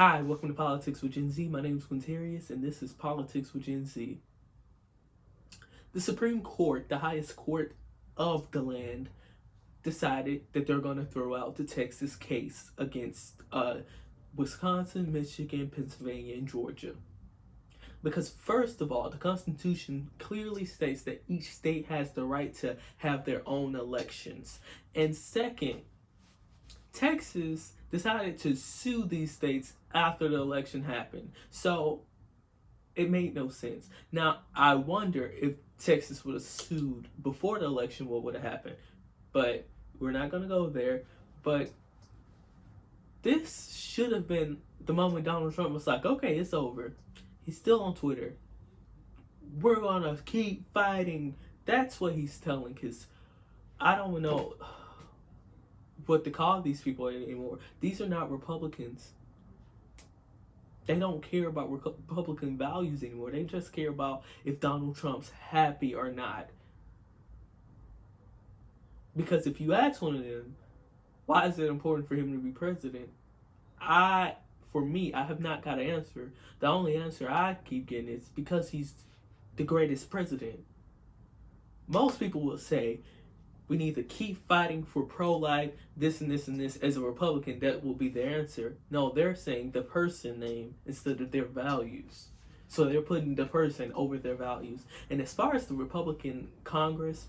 Hi, welcome to Politics with Gen Z. My name is Quintarius, and this is Politics with Gen Z. The Supreme Court, the highest court of the land, decided that they're going to throw out the Texas case against Wisconsin, Michigan, Pennsylvania, and Georgia. Because, first of all, the Constitution clearly states that each state has the right to have their own elections. And second, Texas decided to sue these states after the election happened. So it made no sense. Now, I wonder if Texas would have sued before the election, what would have happened. But we're not going to go there. But this should have been the moment Donald Trump was like, okay, it's over. He's still on Twitter. We're going to keep fighting. That's what he's telling his. I don't know what to call these people anymore. These are not Republicans. They don't care about Republican values anymore. They just care about if Donald Trump's happy or not. Because if you ask one of them, why is it important for him to be president? For me, I have not got an answer. The only answer I keep getting is because he's the greatest president. Most people will say, we need to keep fighting for pro-life, this and this and this. As a Republican, that will be their answer. No, they're saying the person name instead of their values. So they're putting the person over their values. And as far as the Republican Congress,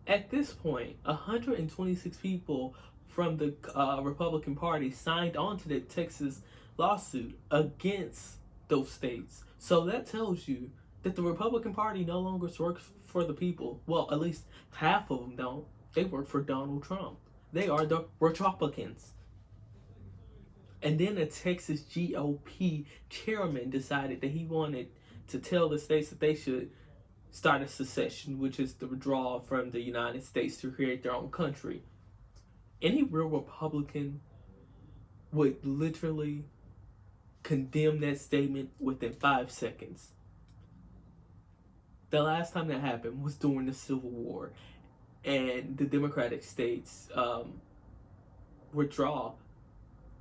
at this point, 126 people from the Republican Party signed on to the Texas lawsuit against those states. So that tells you that the Republican Party no longer works for the people. Well, at least half of them don't. They work for Donald Trump. They are the Republicans. And then the Texas GOP chairman decided that he wanted to tell the states that they should start a secession, which is the withdrawal from the United States to create their own country. Any real Republican would literally condemn that statement within 5 seconds. The last time that happened was during the Civil War, and the Democratic states withdraw,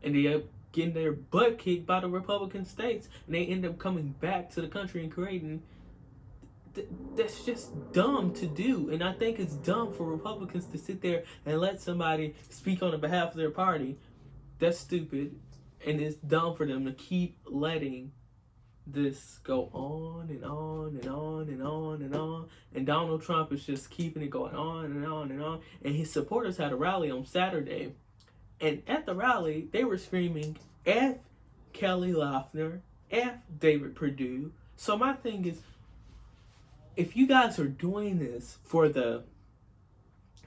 and they are getting their butt kicked by the Republican states, and they end up coming back to the country and creating. That's just dumb to do, and I think it's dumb for Republicans to sit there and let somebody speak on behalf of their party. That's stupid, and it's dumb for them to keep letting this go on and on and on and on and on, and Donald Trump is just keeping it going on and on and on. And his supporters had a rally on Saturday, and at the rally they were screaming F Kelly Loeffler, F David Perdue. So my thing is, if you guys are doing this for the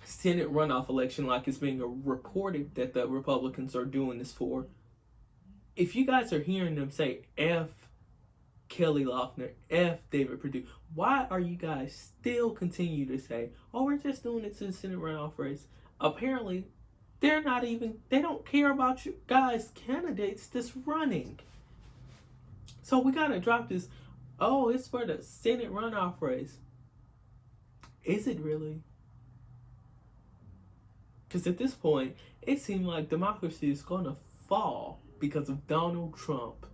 Senate runoff election, like it's being reported that the Republicans are doing this for, if you guys are hearing them say F Kelly Loeffler, F David Perdue, why are you guys still continue to say, oh, we're just doing it to the Senate runoff race? Apparently, they don't care about you guys' candidates that's running. So we gotta drop this, oh, it's for the Senate runoff race. Is it really? Because at this point, it seems like democracy is gonna fall because of Donald Trump.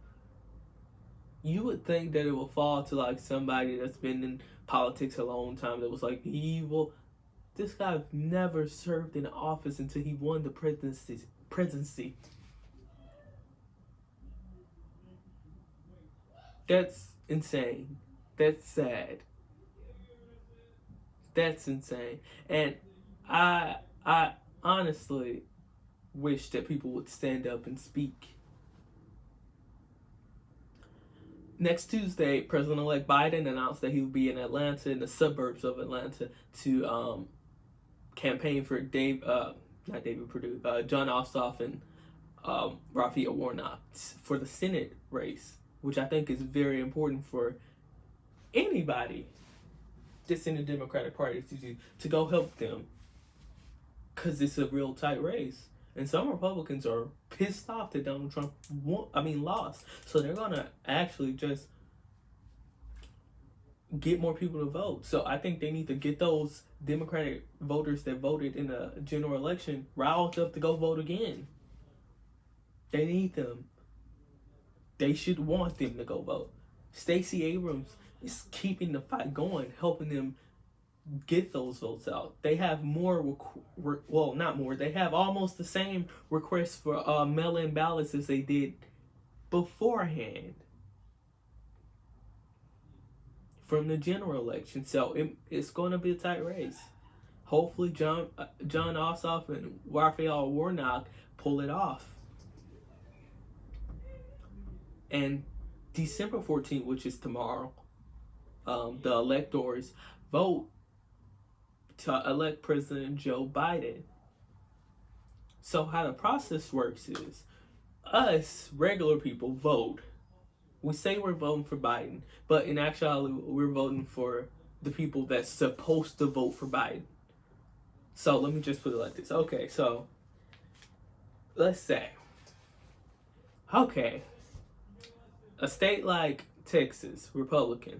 You would think that it would fall to like somebody that's been in politics a long time that was like evil. This guy never served in office until he won the presidency. That's insane. That's sad. That's insane. And I honestly wish that people would stand up and speak. Next Tuesday, President-elect Biden announced that he would be in Atlanta, in the suburbs of Atlanta, to campaign for John Ossoff and Raphael Warnock for the Senate race, which I think is very important for anybody that's in the Democratic Party to go help them, because it's a real tight race. And some Republicans are pissed off that Donald Trump lost. So they're going to actually just get more people to vote. So I think they need to get those Democratic voters that voted in the general election riled up to go vote again. They need them. they should want them to go vote. Stacey Abrams is keeping the fight going, helping them get those votes out. They have more, well, not more, they have almost the same requests for mail-in ballots as they did beforehand from the general election. So it's going to be a tight race. Hopefully John Ossoff and Raphael Warnock pull it off. And December 14th, which is tomorrow, the electors vote to elect President Joe Biden. So how the process works is, us regular people vote. We say we're voting for Biden, but in actuality, we're voting for the people that's supposed to vote for Biden. So let me just put it like this. Okay, so let's say, okay, a state like Texas, Republican.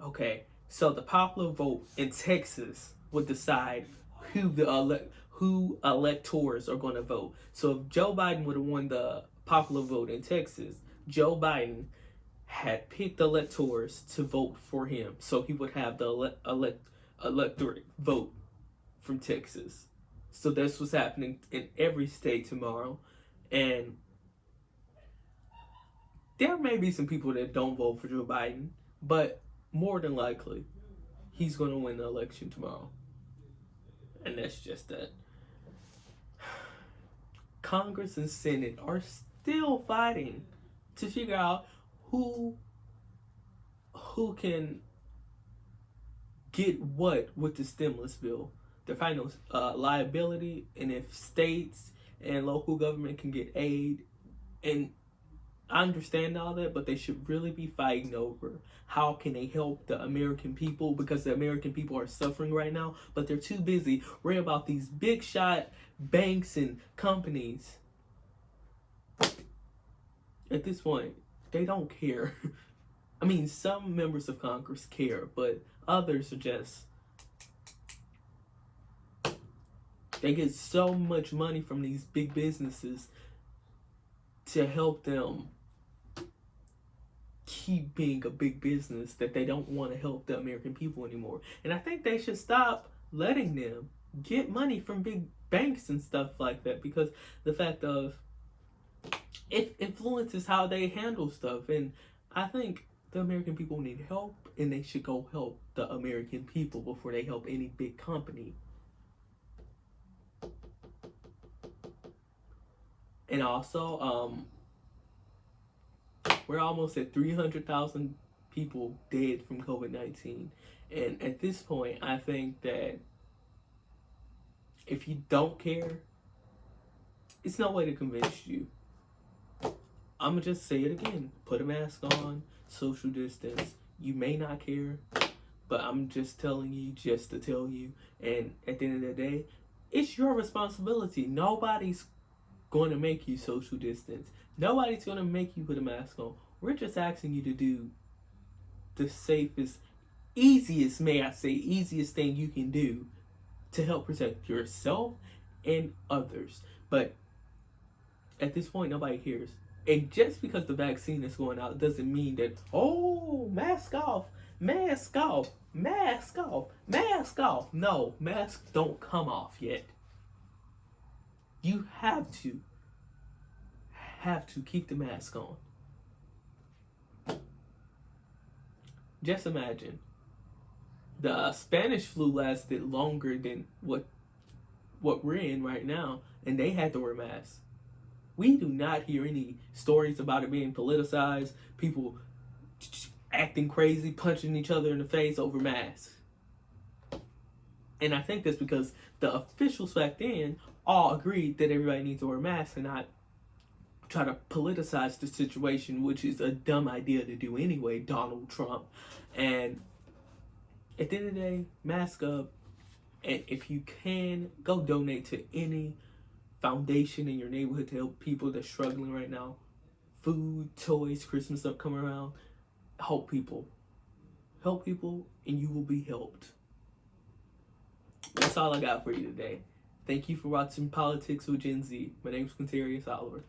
Okay, so the popular vote in Texas would decide who electors are going to vote. So if Joe Biden would have won the popular vote in Texas, Joe Biden had picked electors to vote for him. So he would have the electorate vote from Texas. So that's what's happening in every state tomorrow. And there may be some people that don't vote for Joe Biden, but more than likely, he's going to win the election tomorrow. And that's just that. Congress and Senate are still fighting to figure out who can get what with the stimulus bill. They're fighting liability, and if states and local government can get aid. And I understand all that, but they should really be fighting over how can they help the American people, because the American people are suffering right now, but they're too busy worrying about these big shot banks and companies. At this point, they don't care. I mean, some members of Congress care, but others are just, they get so much money from these big businesses to help them keep being a big business that they don't want to help the American people anymore. And I think they should stop letting them get money from big banks and stuff like that, because the fact of it influences how they handle stuff. And I think the American people need help, and they should go help the American people before they help any big company. And also, we're almost at 300,000 people dead from COVID-19. And at this point, I think that if you don't care, it's no way to convince you. I'm going to just say it again. Put a mask on, social distance. You may not care, but I'm just telling you just to tell you. And at the end of the day, it's your responsibility. Nobody's going to make you social distance. Nobody's going to make you put a mask on. We're just asking you to do the safest, easiest thing you can do to help protect yourself and others. But at this point, nobody cares. And just because the vaccine is going out doesn't mean that, oh, mask off, mask off, mask off, mask off. No, masks don't come off yet. You have to keep the mask on. Just imagine, the Spanish flu lasted longer than what we're in right now, and they had to wear masks. We do not hear any stories about it being politicized, people acting crazy, punching each other in the face over masks. And I think that's because the officials back then all agreed that everybody needs to wear masks and not try to politicize the situation, which is a dumb idea to do anyway, Donald Trump. And at the end of the day, mask up. And if you can, go donate to any foundation in your neighborhood to help people that's struggling right now. Food, toys, Christmas up coming around. Help people. Help people, and you will be helped. That's all I got for you today. Thank you for watching Politics with Gen Z. My name is Quintarius Oliver.